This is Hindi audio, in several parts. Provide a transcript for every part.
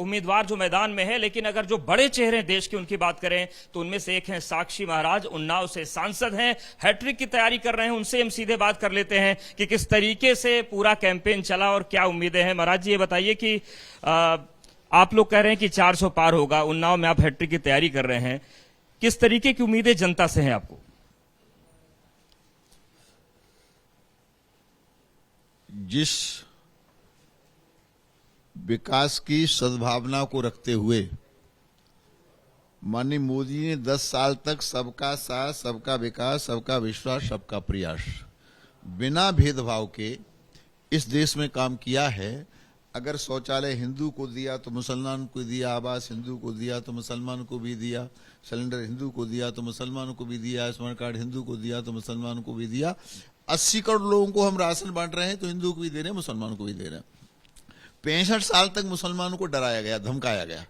उम्मीदवार जो मैदान में है, लेकिन अगर जो बड़े चेहरे देश के उनकी बात करें तो उनमें से एक हैं साक्षी महाराज, उन्नाव से सांसद हैं, हैट्रिक की तैयारी कर रहे हैं। उनसे हम सीधे बात कर लेते हैं कि किस तरीके से पूरा कैंपेन चला और क्या उम्मीदें हैं। महाराज जी, ये बताइए कि आप लोग कह रहे हैं कि 400 पार होगा, उन्नाव में आप हैट्रिक की तैयारी कर रहे हैं, किस तरीके की उम्मीदें जनता से हैं आपको? जिस विकास की सद्भावना को रखते हुए माननीय मोदी ने 10 साल तक सबका साथ, सबका विकास, सबका विश्वास, सबका प्रयास बिना भेदभाव के इस देश में काम किया है। अगर शौचालय हिंदू को दिया तो मुसलमान को दिया, आवास हिंदू को दिया तो मुसलमान को भी दिया, सिलेंडर हिंदू को दिया तो मुसलमानों को भी दिया, स्मार्ट कार्ड हिंदू को दिया तो मुसलमानों को भी दिया। 80 करोड़ लोगों को हम राशन बांट रहे हैं तो हिंदू को भी दे रहे हैं, मुसलमानों को भी दे रहे हैं। 65 साल तक मुसलमानों को डराया गया, धमकाया गया,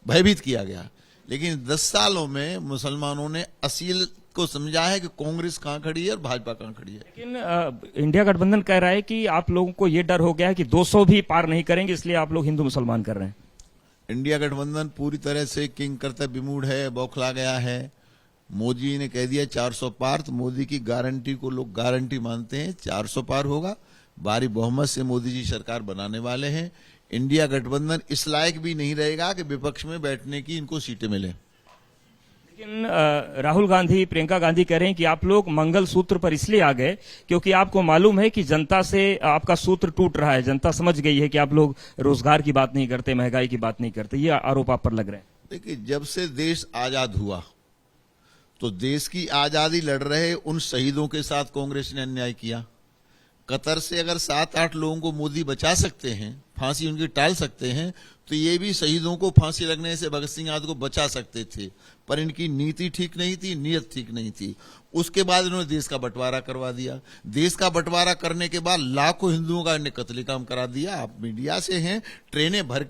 भयभीत किया गया, लेकिन 10 सालों में मुसलमानों ने असील को समझा है कि कांग्रेस कहां खड़ी है और भाजपा कहां खड़ी है। लेकिन इंडिया गठबंधन कह रहा है कि आप लोगों को यह डर हो गया है कि 200 भी पार नहीं करेंगे, इसलिए आप लोग हिंदू मुसलमान कर रहे हैं। इंडिया गठबंधन पूरी तरह से किंग कर्तव्य विमूढ़ है, बौखला गया है। मोदी ने कह दिया 400 पार, तो मोदी की गारंटी को लोग गारंटी मानते हैं। 400 पार होगा, भारी बहुमत से मोदी जी सरकार बनाने वाले हैं। इंडिया गठबंधन इस लायक भी नहीं रहेगा कि विपक्ष में बैठने की इनको सीटें मिले। लेकिन राहुल गांधी, प्रियंका गांधी कह रहे हैं कि आप लोग मंगल सूत्र पर इसलिए आ गए क्योंकि आपको मालूम है कि जनता से आपका सूत्र टूट रहा है, जनता समझ गई है कि आप लोग रोजगार की बात नहीं करते, महंगाई की बात नहीं करते। ये आरोप आप पर लग रहे हैं। देखिए, जब से देश आजाद हुआ तो देश की आजादी लड़ रहे उन शहीदों के साथ कांग्रेस ने अन्याय किया। कतर से अगर 7-8 लोगों को मोदी बचा सकते हैं, फांसी उनकी टाल सकते हैं, तो ये भी शहीदों को फांसी लगने से, भगत सिंह आदि को बचा सकते थे। पर इनकी नीति ठीक नहीं थी, नीयत ठीक नहीं थी। उसके बाद इन्होंने देश का बंटवारा करवा दिया। देश का बंटवारा करने के बाद लाखों हिंदुओं का इन्हें कत्लेआम करा दिया। आप मीडिया से हैं, ट्रेनें भर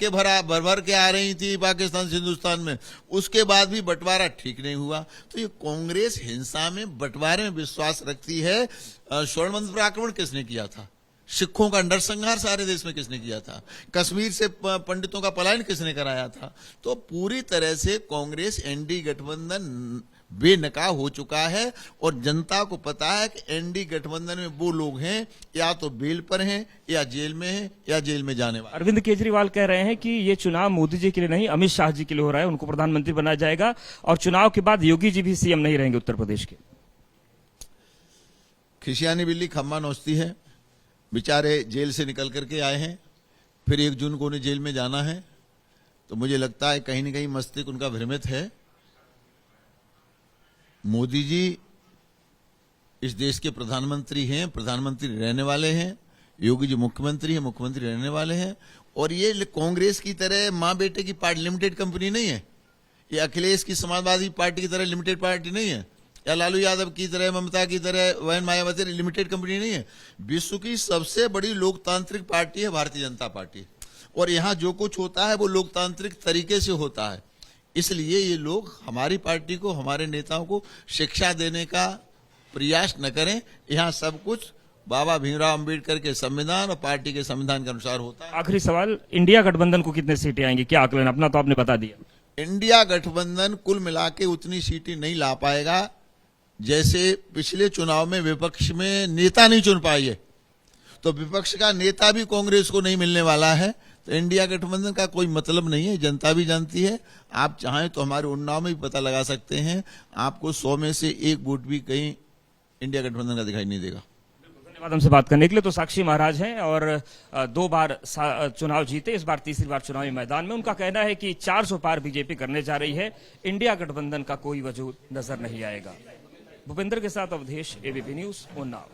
भर के आ रही थी पाकिस्तान से हिंदुस्तान में, उसके बाद भी बंटवारा ठीक नहीं हुआ। तो ये कांग्रेस हिंसा में, बंटवारे में विश्वास रखती है। स्वर्ण मंदिर पर आक्रमण किसने किया था? सिखों का नरसंहार सारे देश में किसने किया था? कश्मीर से पंडितों का पलायन किसने कराया था? तो पूरी तरह से कांग्रेस एनडीए गठबंधन बेनकाह हो चुका है और जनता को पता है कि एनडीए गठबंधन में वो लोग हैं या तो बेल पर हैं, या जेल में हैं, या जेल में जाने वाले। अरविंद केजरीवाल कह रहे हैं कि ये चुनाव मोदी जी के लिए नहीं, अमित शाह जी के लिए हो रहा है, उनको प्रधानमंत्री बनाया जाएगा और चुनाव के बाद योगी जी भी सीएम नहीं रहेंगे उत्तर प्रदेश के। खिसियानी बिल्ली खम्मा नोचती है। बेचारे जेल से निकल करके आए हैं, फिर 1 जून को उन्हें जेल में जाना है। तो मुझे लगता है कहीं न कहीं मस्तिष्क उनका भ्रमित है। मोदी जी इस देश के प्रधानमंत्री हैं, प्रधानमंत्री रहने वाले हैं। योगी जी मुख्यमंत्री हैं, मुख्यमंत्री रहने वाले हैं। और ये कांग्रेस की तरह मां बेटे की पार्टी, लिमिटेड कंपनी नहीं है। ये अखिलेश की समाजवादी पार्टी की तरह लिमिटेड पार्टी नहीं है, या लालू यादव की तरह, ममता की तरह, वहन मायावती लिमिटेड कंपनी नहीं है। विश्व की सबसे बड़ी लोकतांत्रिक पार्टी है भारतीय जनता पार्टी, और यहां जो कुछ होता है वो लोकतांत्रिक तरीके से होता है। इसलिए ये लोग हमारी पार्टी को, हमारे नेताओं को शिक्षा देने का प्रयास न करें। यहां सब कुछ बाबा भीमराव अंबेडकर के संविधान और पार्टी के संविधान के अनुसार होता है। आखिरी सवाल, इंडिया गठबंधन को कितने सीटें आएंगी, क्या आकलन? अपना तो आपने बता दिया। इंडिया गठबंधन कुल मिला के उतनी सीटें नहीं ला पाएगा जैसे पिछले चुनाव में विपक्ष में नेता नहीं चुन पाई है, तो विपक्ष का नेता भी कांग्रेस को नहीं मिलने वाला है। तो इंडिया गठबंधन का कोई मतलब नहीं है, जनता भी जानती है। आप चाहें तो हमारे उन्नाव में भी पता लगा सकते हैं, आपको 100 में से 1 वोट भी कहीं इंडिया गठबंधन का दिखाई नहीं देगा। धन्यवाद हमसे बात करने के लिए। तो साक्षी महाराज हैं और 2 बार चुनाव जीते, इस बार तीसरी बार चुनावी मैदान में। उनका कहना है कि 400 पार बीजेपी करने जा रही है, इंडिया गठबंधन का कोई वजूद नजर नहीं आएगा। भूपेंद्र के साथ अवधेश, एबीपी न्यूज, उन्नाव।